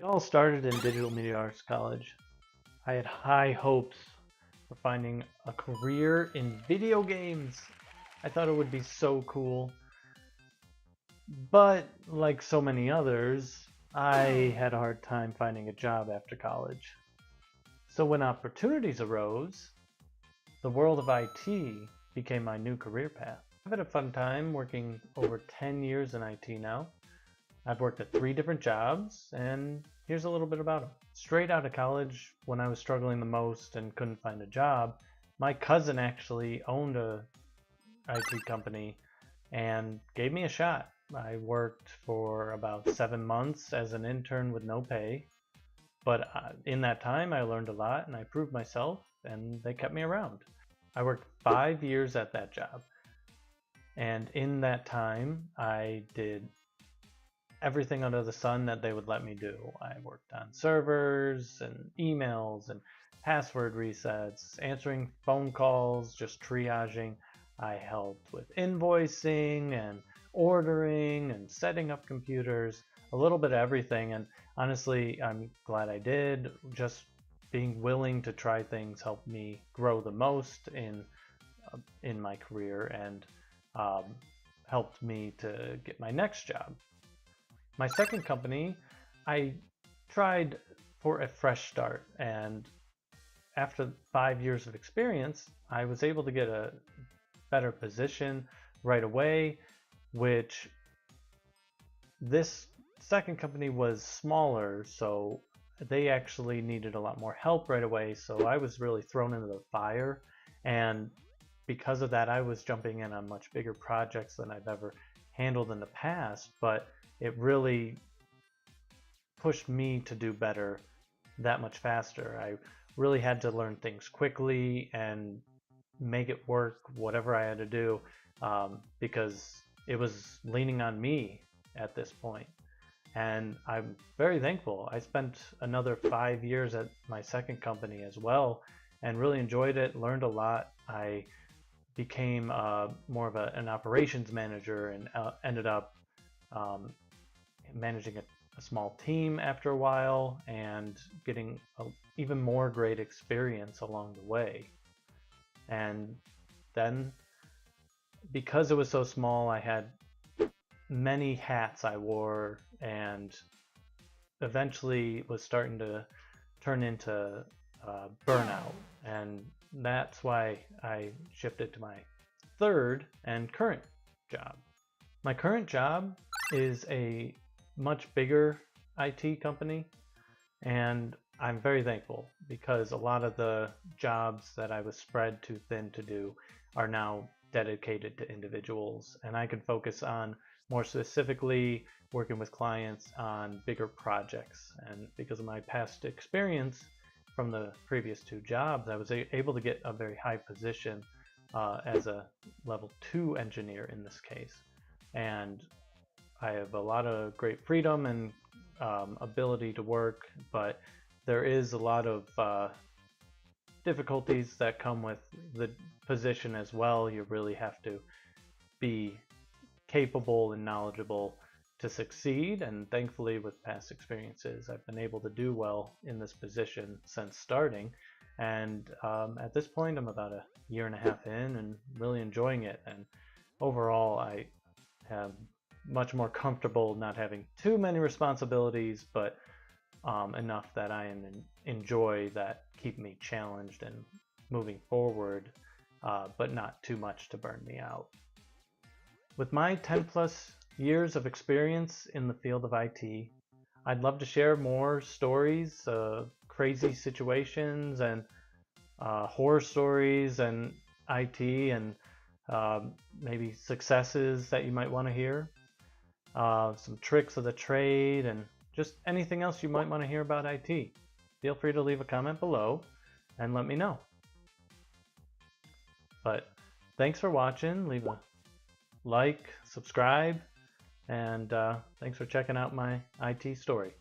It all started in Digital Media Arts College. I had high hopes for finding a career in video games. I thought it would be so cool. But like so many others, I had a hard time finding a job after college. So when opportunities arose, the world of IT became my new career path. I've had a fun time working over 10 years in IT now. I've worked at 3 different jobs, and here's a little bit about them. Straight out of college, when I was struggling the most and couldn't find a job, my cousin actually owned a IT company and gave me a shot. I worked for about 7 months as an intern with no pay, but in that time I learned a lot and I proved myself, and they kept me around. I worked 5 years at that job, and in that time I did everything under the sun that they would let me do. I worked on servers and emails and password resets, answering phone calls, just triaging. I helped with invoicing and ordering and setting up computers, a little bit of everything. And honestly, I'm glad I did. Just being willing to try things helped me grow the most in my career and helped me to get my next job. My second company, I tried for a fresh start, and after 5 years of experience, I was able to get a better position right away, which this second company was smaller, so they actually needed a lot more help right away, so I was really thrown into the fire, and because of that, I was jumping in on much bigger projects than I've ever handled in the past, but it really pushed me to do better that much faster. I really had to learn things quickly and make it work, whatever I had to do, because it was leaning on me at this point. And I'm very thankful. I spent another 5 years at my second company as well and really enjoyed it, learned a lot. I became more of an operations manager and ended up managing a small team after a while and getting even more great experience along the way. And then, because it was so small, I had many hats I wore and eventually was starting to turn into burnout. And that's why I shifted to my third and current job. My current job is a much bigger IT company, and I'm very thankful because a lot of the jobs that I was spread too thin to do are now dedicated to individuals, and I can focus on more specifically working with clients on bigger projects. And because of my past experience from the previous 2 jobs, I was able to get a very high position as a level 2 engineer in this case. And I have a lot of great freedom and ability to work, but there is a lot of difficulties that come with the position as well. You really have to be capable and knowledgeable to succeed, and thankfully with past experiences I've been able to do well in this position since starting. And at this point I'm about a year and a half in and really enjoying it, and overall I am much more comfortable not having too many responsibilities, but enough that I enjoy, that keep me challenged and moving forward, but not too much to burn me out. With my 10 plus years of experience in the field of IT, I'd love to share more stories, crazy situations, and horror stories and IT, and maybe successes that you might want to hear, some tricks of the trade, and just anything else you might want to hear about IT. Feel free to leave a comment below and let me know. But thanks for watching. Leave a like, subscribe, and thanks for checking out my IT story.